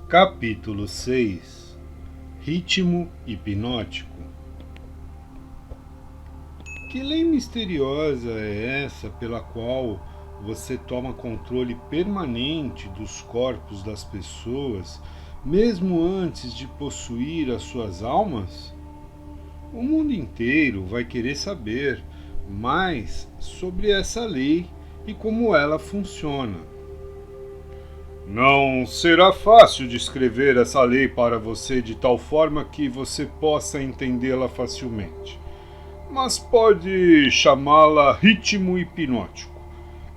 Capítulo 6. Ritmo hipnótico. Que lei misteriosa é essa pela qual você toma controle permanente dos corpos das pessoas, mesmo antes de possuir as suas almas? O mundo inteiro vai querer saber mais sobre essa lei e como ela funciona. Não será fácil descrever essa lei para você de tal forma que você possa entendê-la facilmente, mas pode chamá-la ritmo hipnótico.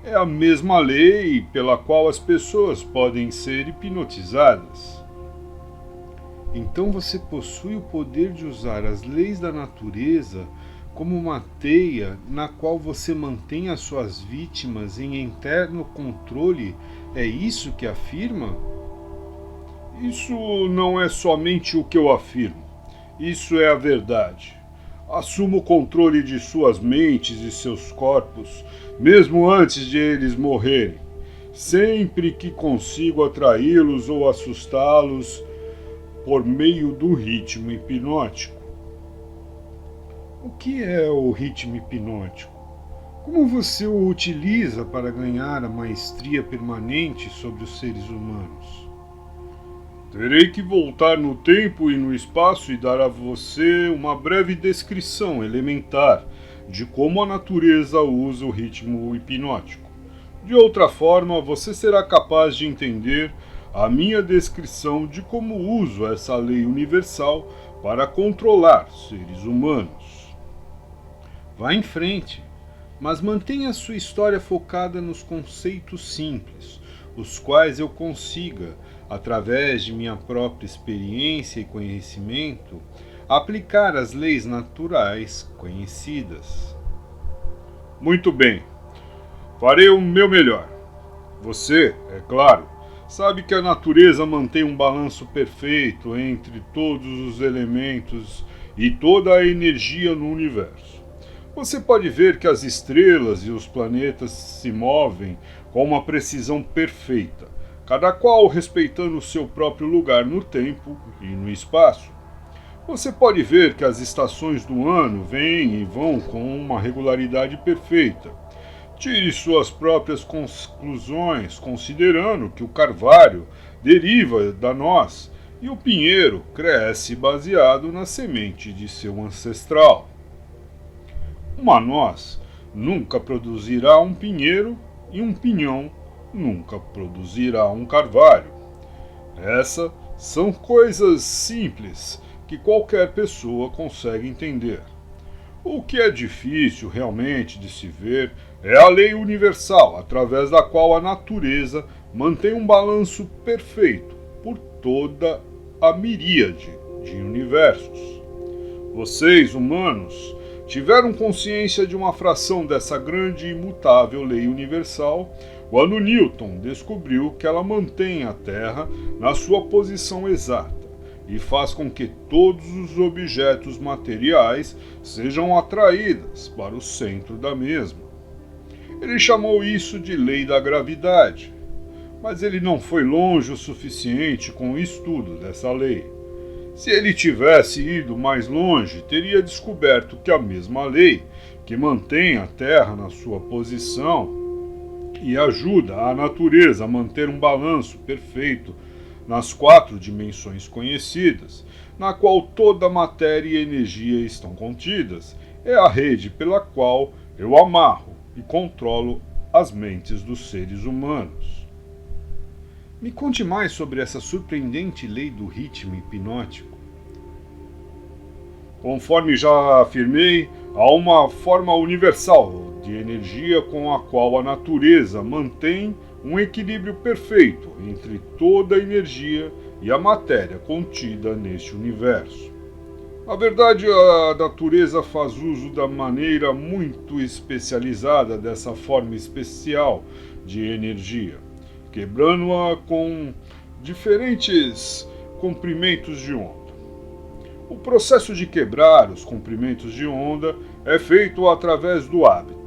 É a mesma lei pela qual as pessoas podem ser hipnotizadas. Então você possui o poder de usar as leis da natureza como uma teia na qual você mantém as suas vítimas em eterno controle. É isso que afirma? Isso não é somente o que eu afirmo. Isso é a verdade. Assumo o controle de suas mentes e seus corpos, mesmo antes de eles morrerem, sempre que consigo atraí-los ou assustá-los por meio do ritmo hipnótico. O que é o ritmo hipnótico? Como você o utiliza para ganhar a maestria permanente sobre os seres humanos? Terei que voltar no tempo e no espaço e dar a você uma breve descrição elementar de como a natureza usa o ritmo hipnótico. De outra forma, você será capaz de entender a minha descrição de como uso essa lei universal para controlar seres humanos. Vá em frente, mas mantenha sua história focada nos conceitos simples, os quais eu consiga, através de minha própria experiência e conhecimento, aplicar as leis naturais conhecidas. Muito bem, farei o meu melhor. Você, é claro, sabe que a natureza mantém um balanço perfeito entre todos os elementos e toda a energia no universo. Você pode ver que as estrelas e os planetas se movem com uma precisão perfeita, cada qual respeitando o seu próprio lugar no tempo e no espaço. Você pode ver que as estações do ano vêm e vão com uma regularidade perfeita. Tire suas próprias conclusões, considerando que o carvalho deriva da noz e o pinheiro cresce baseado na semente de seu ancestral. Uma noz nunca produzirá um pinheiro e um pinhão nunca produzirá um carvalho. Essas são coisas simples que qualquer pessoa consegue entender. O que é difícil realmente de se ver é a lei universal, através da qual a natureza mantém um balanço perfeito por toda a miríade de universos. Vocês, humanos, tiveram consciência de uma fração dessa grande e imutável lei universal quando Newton descobriu que ela mantém a Terra na sua posição exata e faz com que todos os objetos materiais sejam atraídos para o centro da mesma. Ele chamou isso de lei da gravidade, mas ele não foi longe o suficiente com o estudo dessa lei. Se ele tivesse ido mais longe, teria descoberto que a mesma lei, que mantém a Terra na sua posição e ajuda a natureza a manter um balanço perfeito nas 4 dimensões conhecidas, na qual toda a matéria e energia estão contidas, é a rede pela qual eu amarro e controlo as mentes dos seres humanos. Me conte mais sobre essa surpreendente lei do ritmo hipnótico. Conforme já afirmei, há uma forma universal de energia com a qual a natureza mantém um equilíbrio perfeito entre toda a energia e a matéria contida neste universo. Na verdade, a natureza faz uso da maneira muito especializada dessa forma especial de energia, quebrando-a com diferentes comprimentos de onda. O processo de quebrar os comprimentos de onda é feito através do hábito.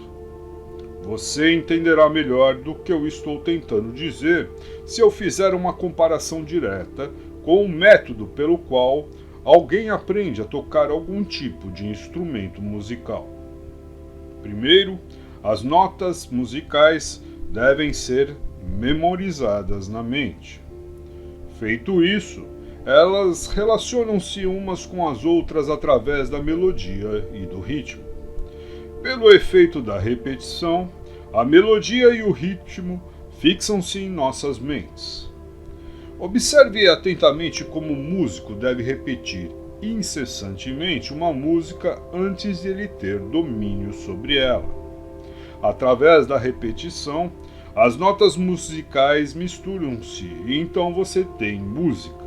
Você entenderá melhor do que eu estou tentando dizer se eu fizer uma comparação direta com o método pelo qual alguém aprende a tocar algum tipo de instrumento musical. Primeiro, as notas musicais devem ser memorizadas na mente. Feito isso, elas relacionam-se umas com as outras através da melodia e do ritmo. Pelo efeito da repetição, a melodia e o ritmo fixam-se em nossas mentes. Observe atentamente como o músico deve repetir incessantemente uma música antes de ele ter domínio sobre ela. Através da repetição, as notas musicais misturam-se e então você tem música.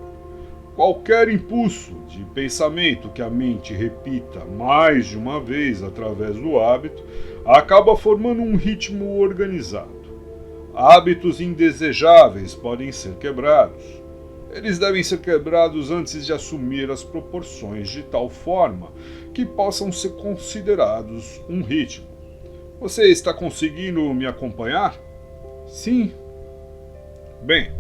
Qualquer impulso de pensamento que a mente repita mais de uma vez através do hábito acaba formando um ritmo organizado. Hábitos indesejáveis podem ser quebrados. Eles devem ser quebrados antes de assumir as proporções de tal forma que possam ser considerados um ritmo. Você está conseguindo me acompanhar? Sim. Bem,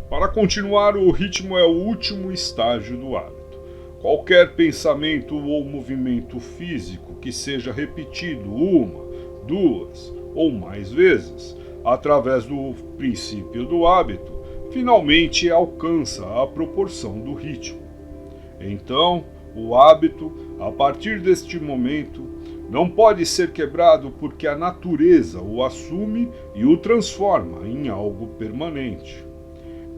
para continuar, o ritmo é o último estágio do hábito. Qualquer pensamento ou movimento físico que seja repetido uma, duas ou mais vezes, através do princípio do hábito, finalmente alcança a proporção do ritmo. Então, o hábito, a partir deste momento, não pode ser quebrado porque a natureza o assume e o transforma em algo permanente.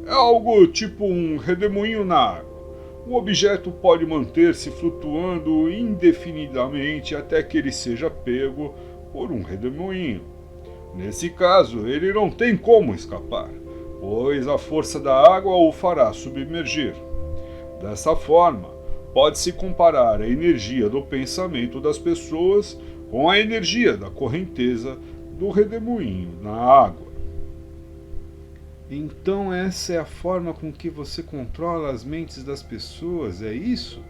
É algo tipo um redemoinho na água. O objeto pode manter-se flutuando indefinidamente até que ele seja pego por um redemoinho. Nesse caso, ele não tem como escapar, pois a força da água o fará submergir. Dessa forma, pode-se comparar a energia do pensamento das pessoas com a energia da correnteza do redemoinho na água. Então essa é a forma com que você controla as mentes das pessoas, é isso?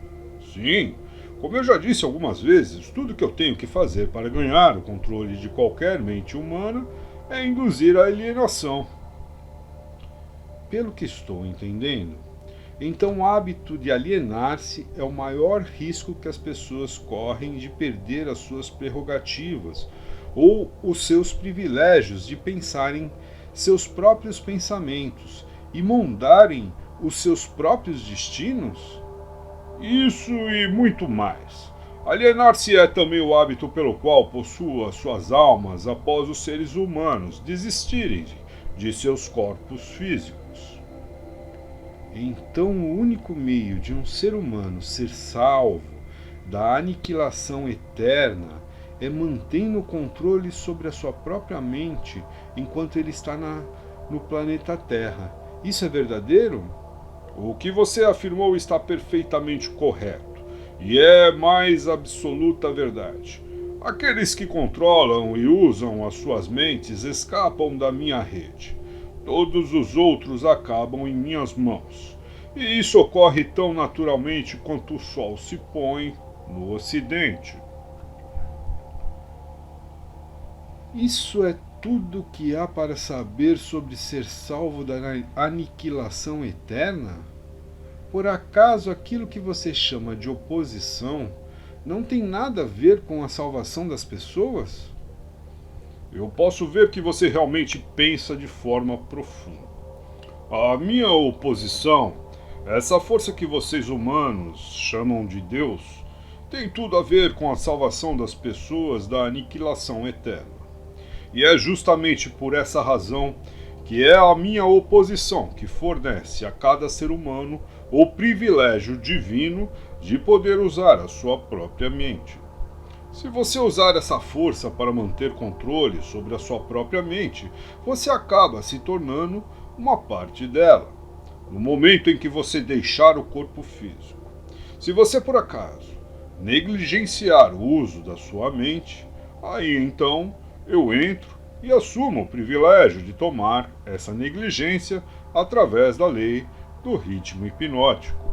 Sim, como eu já disse algumas vezes, tudo que eu tenho que fazer para ganhar o controle de qualquer mente humana é induzir a alienação. Pelo que estou entendendo, então o hábito de alienar-se é o maior risco que as pessoas correm de perder as suas prerrogativas ou os seus privilégios de pensarem seus próprios pensamentos e moldarem os seus próprios destinos? Isso e muito mais. Alienar-se é também o hábito pelo qual possua suas almas após os seres humanos desistirem de seus corpos físicos. Então o único meio de um ser humano ser salvo da aniquilação eterna é mantendo o controle sobre a sua própria mente enquanto ele está no planeta Terra. Isso é verdadeiro? O que você afirmou está perfeitamente correto, e é mais absoluta verdade. Aqueles que controlam e usam as suas mentes escapam da minha rede. Todos os outros acabam em minhas mãos. E isso ocorre tão naturalmente quanto o sol se põe no ocidente. Isso é tudo que há para saber sobre ser salvo da aniquilação eterna? Por acaso aquilo que você chama de oposição não tem nada a ver com a salvação das pessoas? Eu posso ver que você realmente pensa de forma profunda. A minha oposição, essa força que vocês humanos chamam de Deus, tem tudo a ver com a salvação das pessoas da aniquilação eterna. E é justamente por essa razão que é a minha oposição que fornece a cada ser humano o privilégio divino de poder usar a sua própria mente. Se você usar essa força para manter controle sobre a sua própria mente, você acaba se tornando uma parte dela, no momento em que você deixar o corpo físico. Se você, por acaso, negligenciar o uso da sua mente, aí então eu entro e assumo o privilégio de tomar essa negligência através da lei do ritmo hipnótico.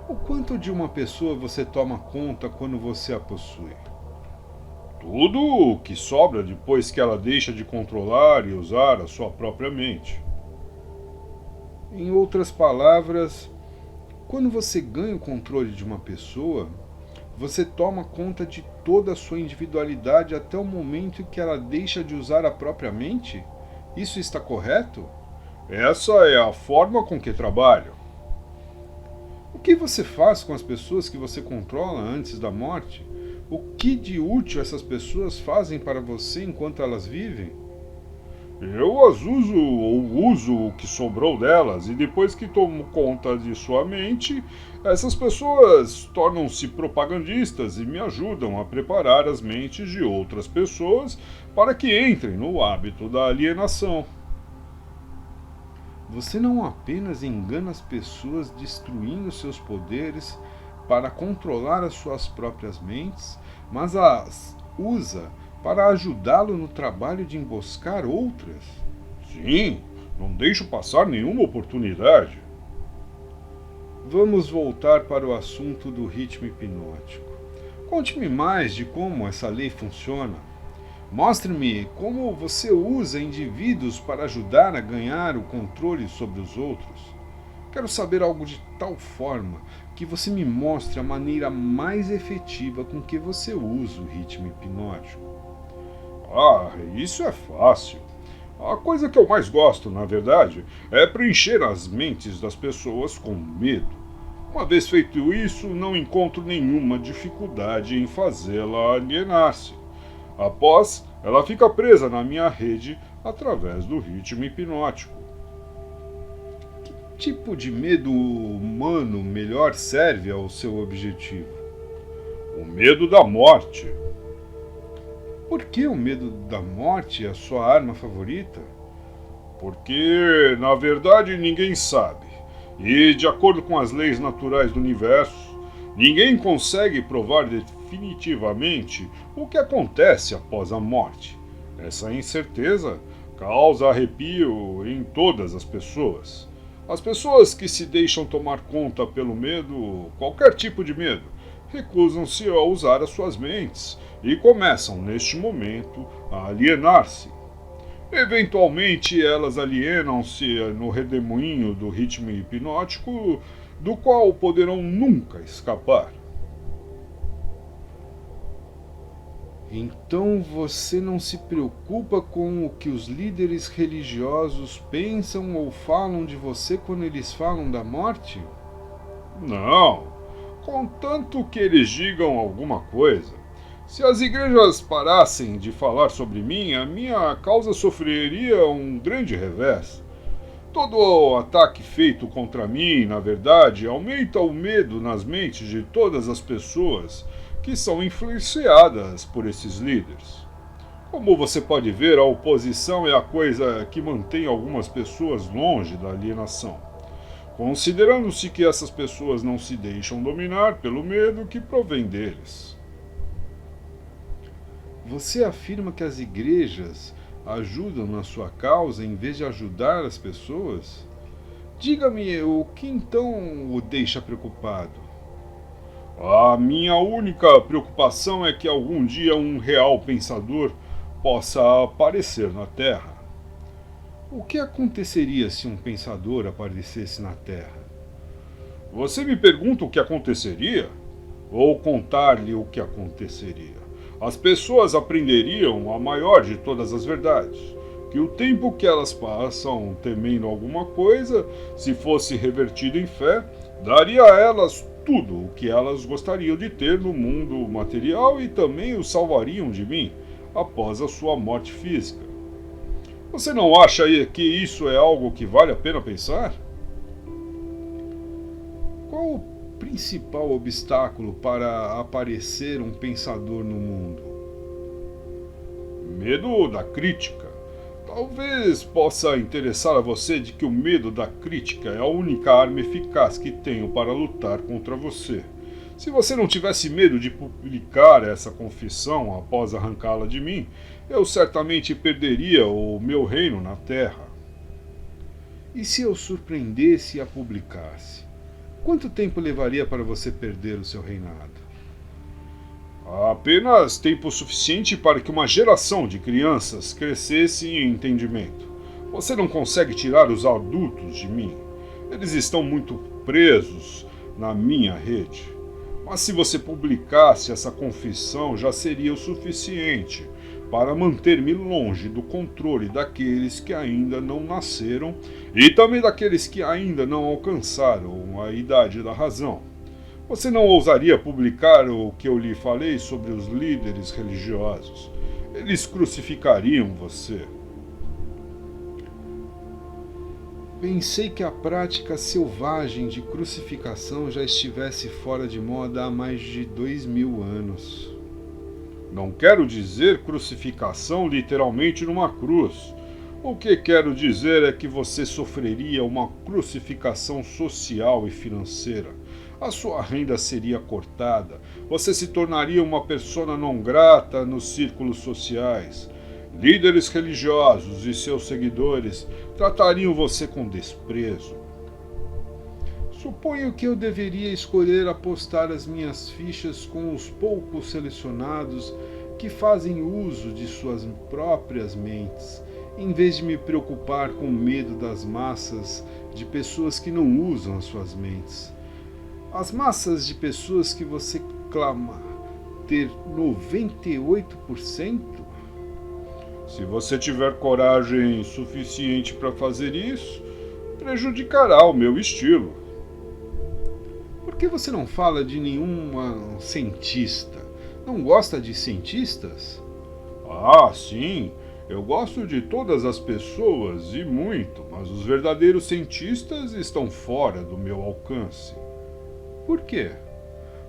O quanto de uma pessoa você toma conta quando você a possui? Tudo o que sobra depois que ela deixa de controlar e usar a sua própria mente. Em outras palavras, quando você ganha o controle de uma pessoa, você toma conta de toda a sua individualidade até o momento em que ela deixa de usar a própria mente? Isso está correto? Essa é a forma com que trabalho. O que você faz com as pessoas que você controla antes da morte? O que de útil essas pessoas fazem para você enquanto elas vivem? Eu as uso ou uso o que sobrou delas, e depois que tomo conta de sua mente, essas pessoas tornam-se propagandistas e me ajudam a preparar as mentes de outras pessoas para que entrem no hábito da alienação. Você não apenas engana as pessoas destruindo seus poderes para controlar as suas próprias mentes, mas as usa para ajudá-lo no trabalho de emboscar outras? Sim, não deixo passar nenhuma oportunidade. Vamos voltar para o assunto do ritmo hipnótico. Conte-me mais de como essa lei funciona. Mostre-me como você usa indivíduos para ajudar a ganhar o controle sobre os outros. Quero saber algo de tal forma que você me mostre a maneira mais efetiva com que você usa o ritmo hipnótico. Ah, isso é fácil. A coisa que eu mais gosto, na verdade, é preencher as mentes das pessoas com medo. Uma vez feito isso, não encontro nenhuma dificuldade em fazê-la alienar-se. Após, ela fica presa na minha rede através do ritmo hipnótico. Que tipo de medo humano melhor serve ao seu objetivo? O medo da morte. Por que o medo da morte é a sua arma favorita? Porque, na verdade, ninguém sabe. E, de acordo com as leis naturais do universo, ninguém consegue provar definitivamente o que acontece após a morte. Essa incerteza causa arrepio em todas as pessoas. As pessoas que se deixam tomar conta pelo medo, qualquer tipo de medo, recusam-se a usar as suas mentes e começam, neste momento, a alienar-se. Eventualmente, elas alienam-se no redemoinho do ritmo hipnótico, do qual poderão nunca escapar. Então você não se preocupa com o que os líderes religiosos pensam ou falam de você quando eles falam da morte? Não, contanto que eles digam alguma coisa. Se as igrejas parassem de falar sobre mim, a minha causa sofreria um grande revés. Todo o ataque feito contra mim, na verdade, aumenta o medo nas mentes de todas as pessoas que são influenciadas por esses líderes. Como você pode ver, a oposição é a coisa que mantém algumas pessoas longe da alienação, considerando-se que essas pessoas não se deixam dominar pelo medo que provém deles. Você afirma que as igrejas ajudam na sua causa em vez de ajudar as pessoas? Diga-me o que então o deixa preocupado. A minha única preocupação é que algum dia um real pensador possa aparecer na Terra. O que aconteceria se um pensador aparecesse na Terra? Você me pergunta o que aconteceria? Vou contar-lhe o que aconteceria. As pessoas aprenderiam a maior de todas as verdades, que o tempo que elas passam temendo alguma coisa, se fosse revertido em fé, daria a elas tudo o que elas gostariam de ter no mundo material e também os salvariam de mim após a sua morte física. Você não acha que isso é algo que vale a pena pensar? Qual o principal obstáculo para aparecer um pensador no mundo? Medo da crítica. Talvez possa interessar a você de que o medo da crítica é a única arma eficaz que tenho para lutar contra você. Se você não tivesse medo de publicar essa confissão após arrancá-la de mim, eu certamente perderia o meu reino na Terra. E se eu surpreendesse e a publicasse? Quanto tempo levaria para você perder o seu reinado? Apenas tempo suficiente para que uma geração de crianças crescesse em entendimento. Você não consegue tirar os adultos de mim. Eles estão muito presos na minha rede. Mas se você publicasse essa confissão, já seria o suficiente para manter-me longe do controle daqueles que ainda não nasceram e também daqueles que ainda não alcançaram a idade da razão. Você não ousaria publicar o que eu lhe falei sobre os líderes religiosos. Eles crucificariam você. Pensei que a prática selvagem de crucificação já estivesse fora de moda há mais de 2000 anos. Não quero dizer crucificação literalmente numa cruz. O que quero dizer é que você sofreria uma crucificação social e financeira. A sua renda seria cortada. Você se tornaria uma persona não grata nos círculos sociais. Líderes religiosos e seus seguidores tratariam você com desprezo. Suponho que eu deveria escolher apostar as minhas fichas com os poucos selecionados que fazem uso de suas próprias mentes, em vez de me preocupar com o medo das massas de pessoas que não usam as suas mentes. As massas de pessoas que você clama ter 98%? Se você tiver coragem suficiente para fazer isso, prejudicará o meu estilo. Por que você não fala de nenhum cientista? Não gosta de cientistas? Ah, sim, eu gosto de todas as pessoas e muito, mas os verdadeiros cientistas estão fora do meu alcance. Por quê?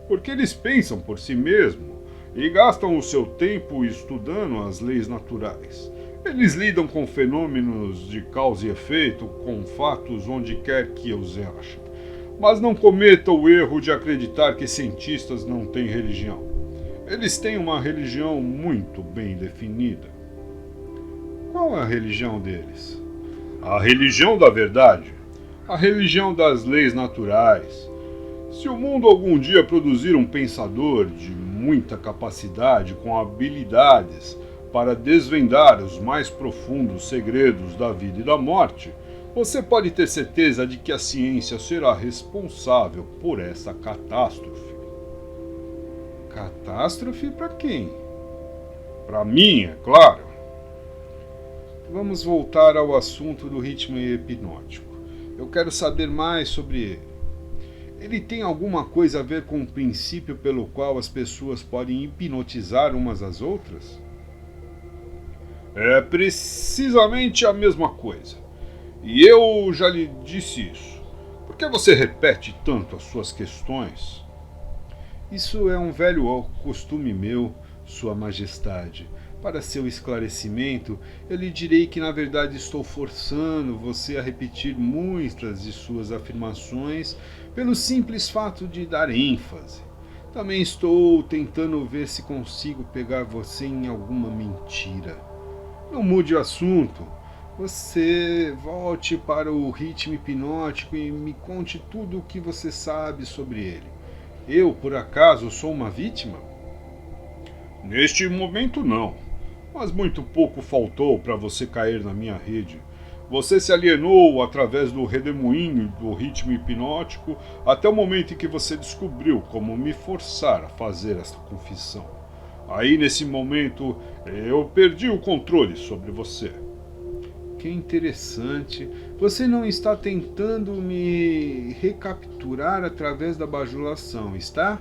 Porque eles pensam por si mesmos e gastam o seu tempo estudando as leis naturais. Eles lidam com fenômenos de causa e efeito, com fatos onde quer que os achem. Mas não cometa o erro de acreditar que cientistas não têm religião. Eles têm uma religião muito bem definida. Qual é a religião deles? A religião da verdade. A religião das leis naturais. Se o mundo algum dia produzir um pensador de muita capacidade, com habilidades para desvendar os mais profundos segredos da vida e da morte, você pode ter certeza de que a ciência será responsável por essa catástrofe. Catástrofe para quem? Para mim, é claro. Vamos voltar ao assunto do ritmo hipnótico. Eu quero saber mais sobre ele. Ele tem alguma coisa a ver com o princípio pelo qual as pessoas podem hipnotizar umas às outras? É precisamente a mesma coisa. E eu já lhe disse isso. Por que você repete tanto as suas questões? Isso é um velho costume meu, Sua Majestade. Para seu esclarecimento, eu lhe direi que na verdade estou forçando você a repetir muitas de suas afirmações pelo simples fato de dar ênfase. Também estou tentando ver se consigo pegar você em alguma mentira. Não mude o assunto. Você volte para o ritmo hipnótico e me conte tudo o que você sabe sobre ele. Eu, por acaso, sou uma vítima? Neste momento, não. Mas muito pouco faltou para você cair na minha rede. Você se alienou através do redemoinho do ritmo hipnótico até o momento em que você descobriu como me forçar a fazer esta confissão. Aí, nesse momento, eu perdi o controle sobre você. Que interessante. Você não está tentando me recapturar através da bajulação, está?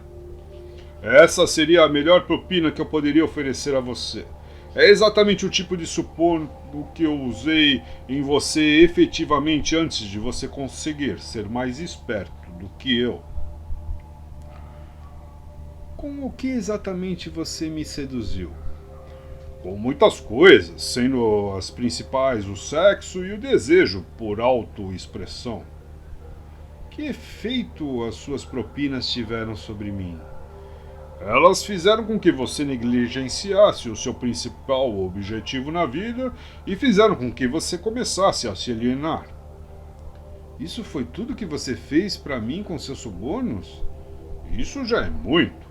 Essa seria a melhor propina que eu poderia oferecer a você. É exatamente o tipo de suborno que eu usei em você efetivamente antes de você conseguir ser mais esperto do que eu. Com o que exatamente você me seduziu? Com muitas coisas, sendo as principais o sexo e o desejo por autoexpressão. Que efeito as suas propinas tiveram sobre mim? Elas fizeram com que você negligenciasse o seu principal objetivo na vida e fizeram com que você começasse a se alienar. Isso foi tudo que você fez para mim com seus subornos? Isso já é muito.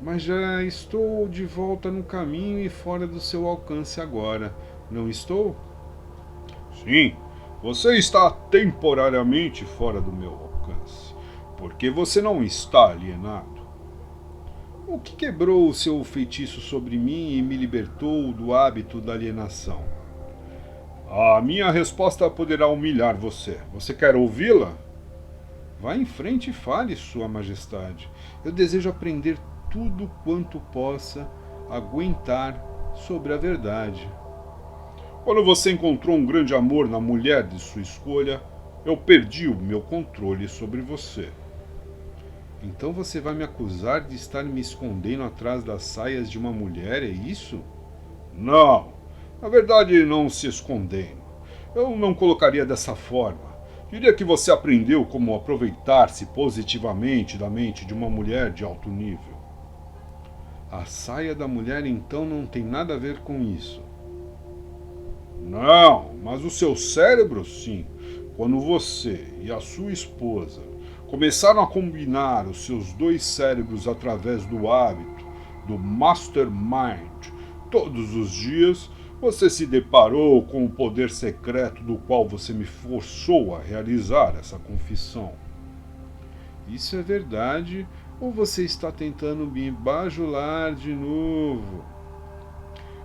Mas já estou de volta no caminho e fora do seu alcance agora, não estou? Sim, você está temporariamente fora do meu alcance, porque você não está alienado. O que quebrou o seu feitiço sobre mim e me libertou do hábito da alienação? A minha resposta poderá humilhar você. Você quer ouvi-la? Vá em frente e fale, Sua Majestade. Eu desejo aprender tudo quanto possa aguentar sobre a verdade. Quando você encontrou um grande amor na mulher de sua escolha, eu perdi o meu controle sobre você. Então você vai me acusar de estar me escondendo atrás das saias de uma mulher, é isso? Não, na verdade não se escondendo. Eu não colocaria dessa forma. Diria que você aprendeu como aproveitar-se positivamente da mente de uma mulher de alto nível. A saia da mulher então não tem nada a ver com isso. Não, mas o seu cérebro sim. Quando você e a sua esposa começaram a combinar os seus dois cérebros através do hábito, do mastermind, todos os dias, você se deparou com o poder secreto do qual você me forçou a realizar essa confissão. Isso é verdade ou você está tentando me bajular de novo?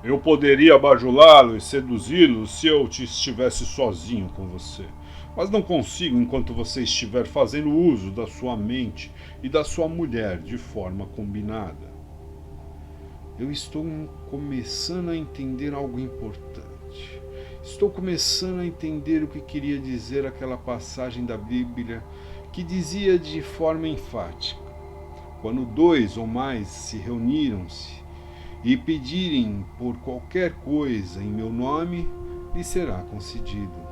Eu poderia bajulá-lo e seduzi-lo se eu estivesse sozinho com você. Mas não consigo enquanto você estiver fazendo uso da sua mente e da sua mulher de forma combinada. Eu estou começando a entender algo importante. Estou começando a entender o que queria dizer aquela passagem da Bíblia que dizia de forma enfática: quando dois ou mais se reuniram-se e pedirem por qualquer coisa em meu nome, lhe será concedido.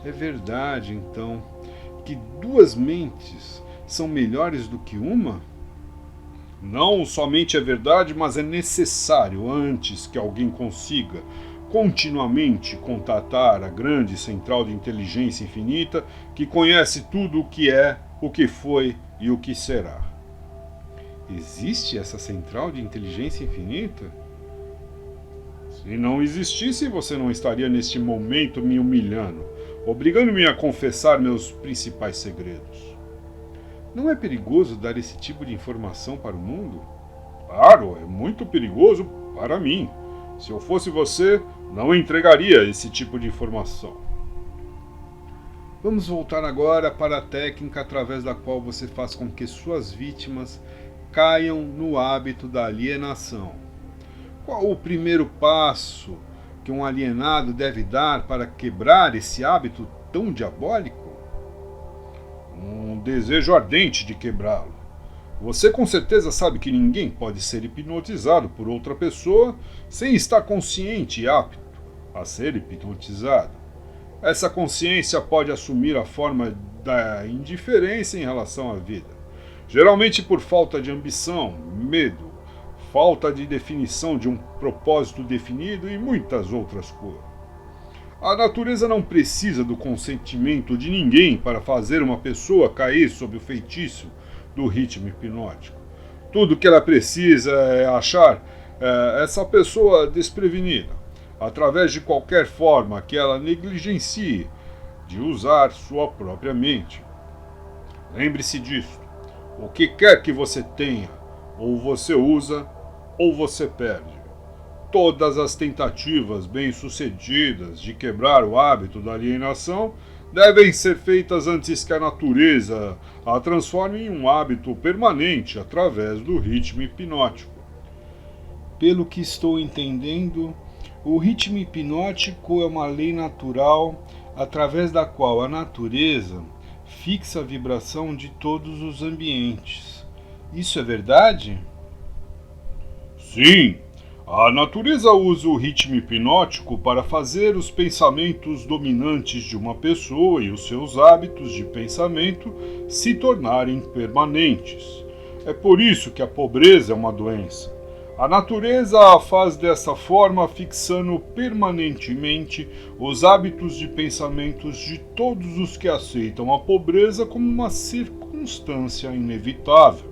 É verdade, então, que duas mentes são melhores do que uma? Não somente é verdade, mas é necessário antes que alguém consiga continuamente contatar a grande central de inteligência infinita que conhece tudo o que é, o que foi e o que será. Existe essa central de inteligência infinita? Se não existisse, você não estaria neste momento me humilhando, obrigando-me a confessar meus principais segredos. Não é perigoso dar esse tipo de informação para o mundo? Claro, é muito perigoso para mim. Se eu fosse você, não entregaria esse tipo de informação. Vamos voltar agora para a técnica através da qual você faz com que suas vítimas caiam no hábito da alienação. Qual o primeiro passo que um alienado deve dar para quebrar esse hábito tão diabólico? Um desejo ardente de quebrá-lo. Você com certeza sabe que ninguém pode ser hipnotizado por outra pessoa sem estar consciente e apto a ser hipnotizado. Essa consciência pode assumir a forma da indiferença em relação à vida. Geralmente por falta de ambição, medo, falta de definição de um propósito definido e muitas outras coisas. A natureza não precisa do consentimento de ninguém para fazer uma pessoa cair sob o feitiço do ritmo hipnótico. Tudo que ela precisa é achar essa pessoa desprevenida, através de qualquer forma que ela negligencie de usar sua própria mente. Lembre-se disso. O que quer que você tenha, ou você usa, ou você perde. Todas as tentativas bem-sucedidas de quebrar o hábito da alienação devem ser feitas antes que a natureza a transforme em um hábito permanente através do ritmo hipnótico. Pelo que estou entendendo, o ritmo hipnótico é uma lei natural através da qual a natureza fixa a vibração de todos os ambientes. Isso é verdade? Sim, a natureza usa o ritmo hipnótico para fazer os pensamentos dominantes de uma pessoa e os seus hábitos de pensamento se tornarem permanentes. É por isso que a pobreza é uma doença. A natureza a faz dessa forma, fixando permanentemente os hábitos de pensamentos de todos os que aceitam a pobreza como uma circunstância inevitável.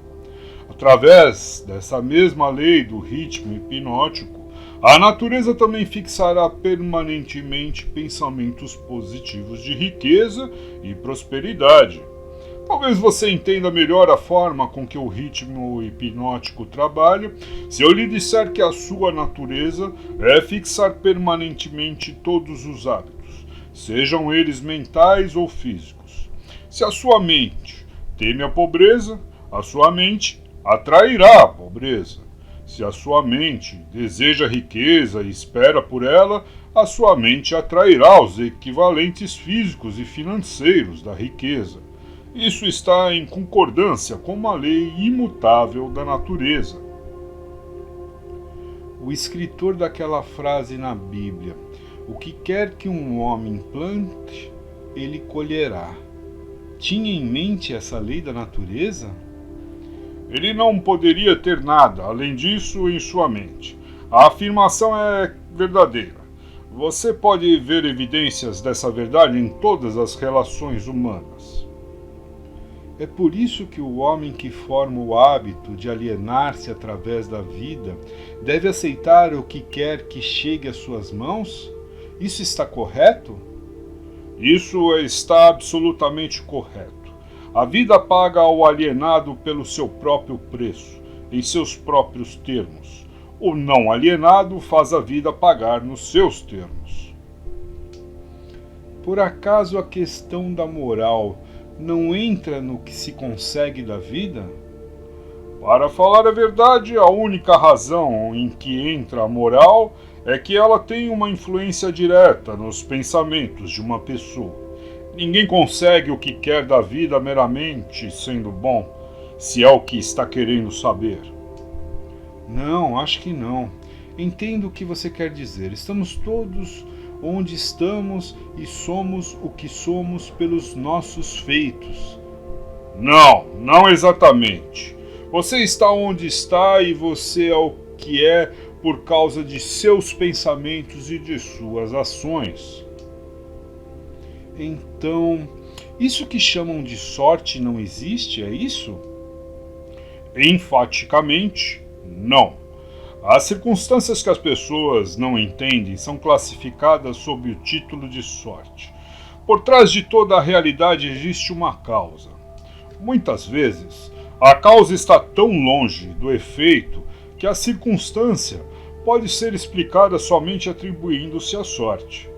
Através dessa mesma lei do ritmo hipnótico, a natureza também fixará permanentemente pensamentos positivos de riqueza e prosperidade. Talvez você entenda melhor a forma com que o ritmo hipnótico trabalha se eu lhe disser que a sua natureza é fixar permanentemente todos os hábitos, sejam eles mentais ou físicos. Se a sua mente teme a pobreza, a sua mente atrairá a pobreza. Se a sua mente deseja riqueza e espera por ela, a sua mente atrairá os equivalentes físicos e financeiros da riqueza. Isso está em concordância com uma lei imutável da natureza. O escritor daquela frase na Bíblia, o que quer que um homem plante, ele colherá, tinha em mente essa lei da natureza? Ele não poderia ter nada além disso em sua mente. A afirmação é verdadeira. Você pode ver evidências dessa verdade em todas as relações humanas. É por isso que o homem que forma o hábito de alienar-se através da vida deve aceitar o que quer que chegue às suas mãos? Isso está correto? Isso está absolutamente correto. A vida paga ao alienado pelo seu próprio preço, em seus próprios termos. O não alienado faz a vida pagar nos seus termos. Por acaso a questão da moral não entra no que se consegue da vida? Para falar a verdade, a única razão em que entra a moral é que ela tem uma influência direta nos pensamentos de uma pessoa. Ninguém consegue o que quer da vida meramente sendo bom, se é o que está querendo saber. Não, acho que não. Entendo o que você quer dizer. Estamos todos onde estamos e somos o que somos pelos nossos feitos. Não exatamente. Você está onde está e você é o que é por causa de seus pensamentos e de suas ações. Então, isso que chamam de sorte não existe, é isso? Enfaticamente, não. As circunstâncias que as pessoas não entendem são classificadas sob o título de sorte. Por trás de toda a realidade existe uma causa. Muitas vezes, a causa está tão longe do efeito que a circunstância pode ser explicada somente atribuindo-se à sorte.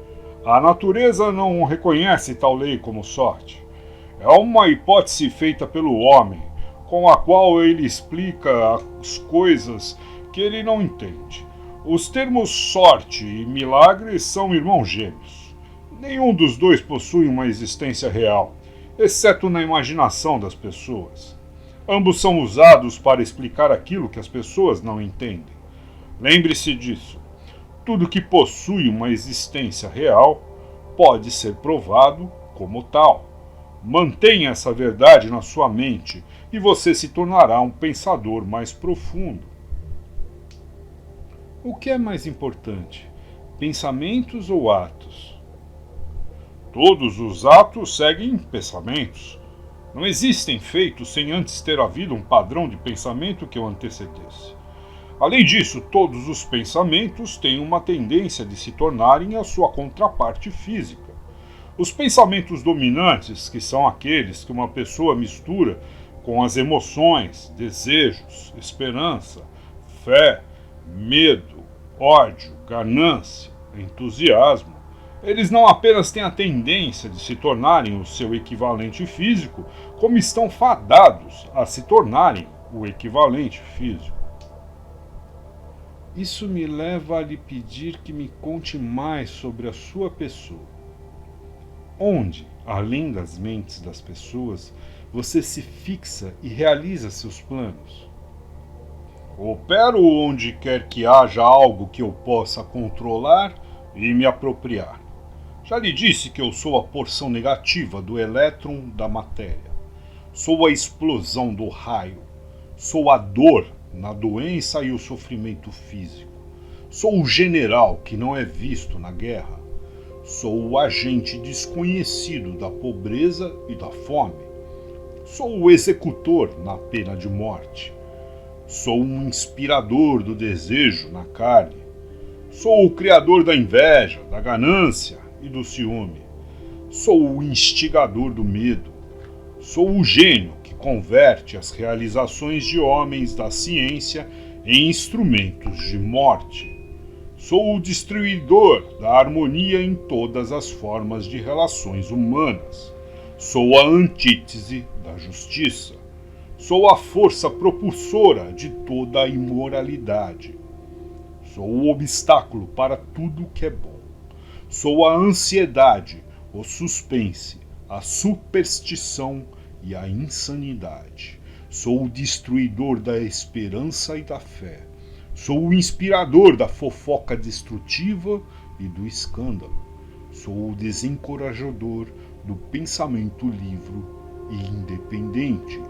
A natureza não reconhece tal lei como sorte. É uma hipótese feita pelo homem, com a qual ele explica as coisas que ele não entende. Os termos sorte e milagre são irmãos gêmeos. Nenhum dos dois possui uma existência real, exceto na imaginação das pessoas. Ambos são usados para explicar aquilo que as pessoas não entendem. Lembre-se disso. Tudo que possui uma existência real pode ser provado como tal. Mantenha essa verdade na sua mente e você se tornará um pensador mais profundo. O que é mais importante, pensamentos ou atos? Todos os atos seguem pensamentos. Não existem feitos sem antes ter havido um padrão de pensamento que o antecedesse. Além disso, todos os pensamentos têm uma tendência de se tornarem a sua contraparte física. Os pensamentos dominantes, que são aqueles que uma pessoa mistura com as emoções, desejos, esperança, fé, medo, ódio, ganância, entusiasmo, eles não apenas têm a tendência de se tornarem o seu equivalente físico, como estão fadados a se tornarem o equivalente físico. Isso me leva a lhe pedir que me conte mais sobre a sua pessoa. Onde, além das mentes das pessoas, você se fixa e realiza seus planos? Opero onde quer que haja algo que eu possa controlar e me apropriar. Já lhe disse que eu sou a porção negativa do elétron da matéria. Sou a explosão do raio. Sou a dor na doença e o sofrimento físico. Sou o general que não é visto na guerra. Sou o agente desconhecido da pobreza e da fome. Sou o executor na pena de morte. Sou um inspirador do desejo na carne. Sou o criador da inveja, da ganância e do ciúme. Sou o instigador do medo. Sou o gênio que converte as realizações de homens da ciência em instrumentos de morte. Sou o destruidor da harmonia em todas as formas de relações humanas. Sou a antítese da justiça. Sou a força propulsora de toda a imoralidade. Sou o obstáculo para tudo que é bom. Sou a ansiedade, o suspense, a superstição e a insanidade. Sou o destruidor da esperança e da fé. Sou o inspirador da fofoca destrutiva e do escândalo. Sou o desencorajador do pensamento livre e independente.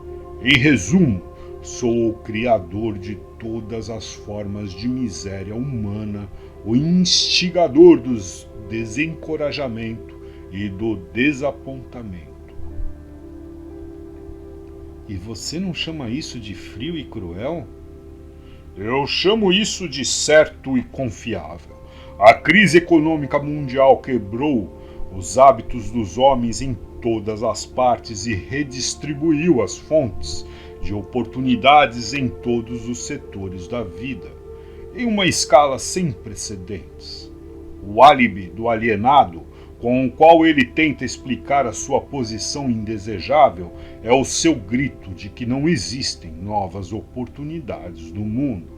Em resumo, sou o criador de todas as formas de miséria humana, o instigador do desencorajamento e do desapontamento. E você não chama isso de frio e cruel? Eu chamo isso de certo e confiável. A crise econômica mundial quebrou os hábitos dos homens em todas as partes e redistribuiu as fontes de oportunidades em todos os setores da vida, em uma escala sem precedentes. O álibi do alienado, com o qual ele tenta explicar a sua posição indesejável, é o seu grito de que não existem novas oportunidades no mundo.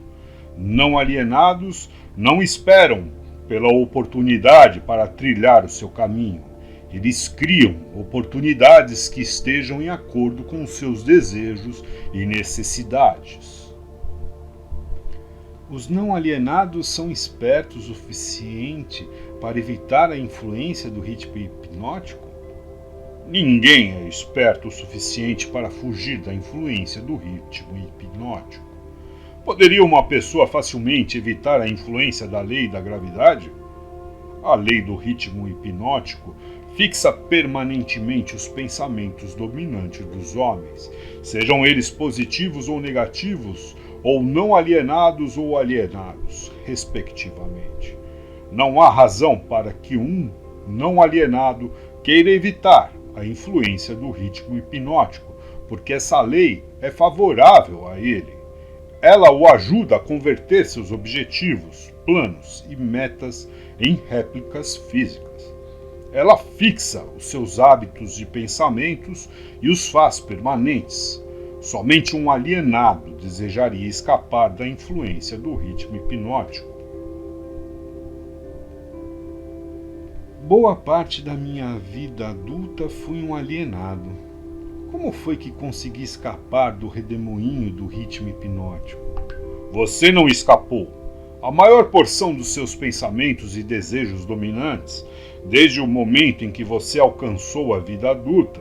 Não alienados não esperam pela oportunidade para trilhar o seu caminho. Eles criam oportunidades que estejam em acordo com os seus desejos e necessidades. Os não alienados são espertos o suficiente para evitar a influência do ritmo hipnótico? Ninguém é esperto o suficiente para fugir da influência do ritmo hipnótico. Poderia uma pessoa facilmente evitar a influência da lei da gravidade? A lei do ritmo hipnótico fixa permanentemente os pensamentos dominantes dos homens, sejam eles positivos ou negativos, ou não alienados ou alienados, respectivamente. Não há razão para que um não alienado queira evitar a influência do ritmo hipnótico, porque essa lei é favorável a ele. Ela o ajuda a converter seus objetivos, planos e metas em réplicas físicas. Ela fixa os seus hábitos de pensamentos e os faz permanentes. Somente um alienado desejaria escapar da influência do ritmo hipnótico. Boa parte da minha vida adulta fui um alienado. Como foi que consegui escapar do redemoinho do ritmo hipnótico? Você não escapou. A maior porção dos seus pensamentos e desejos dominantes, desde o momento em que você alcançou a vida adulta,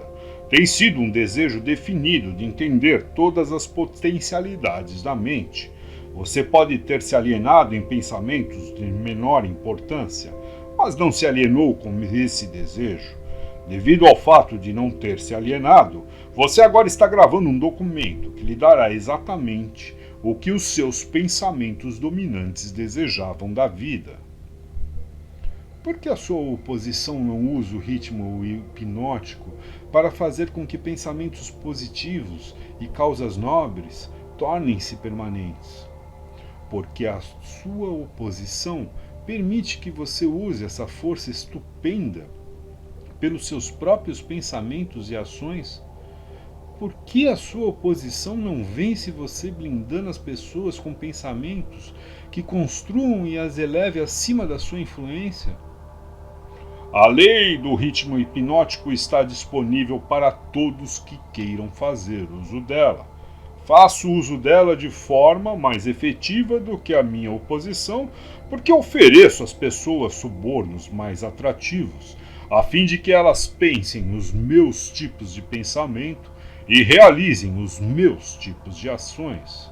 tem sido um desejo definido de entender todas as potencialidades da mente. Você pode ter se alienado em pensamentos de menor importância, mas não se alienou com esse desejo. Devido ao fato de não ter se alienado, você agora está gravando um documento que lhe dará exatamente o que os seus pensamentos dominantes desejavam da vida. Por que a sua oposição não usa o ritmo hipnótico para fazer com que pensamentos positivos e causas nobres tornem-se permanentes? Porque a sua oposição permite que você use essa força estupenda pelos seus próprios pensamentos e ações. Por que a sua oposição não vence você blindando as pessoas com pensamentos que construam e as eleve acima da sua influência? A lei do ritmo hipnótico está disponível para todos que queiram fazer uso dela. Faço uso dela de forma mais efetiva do que a minha oposição, porque ofereço às pessoas subornos mais atrativos, a fim de que elas pensem nos meus tipos de pensamento e realizem os meus tipos de ações.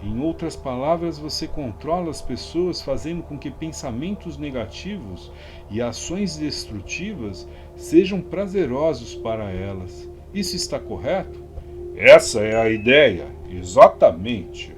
Em outras palavras, você controla as pessoas fazendo com que pensamentos negativos e ações destrutivas sejam prazerosos para elas. Isso está correto? Essa é a ideia, Exatamente.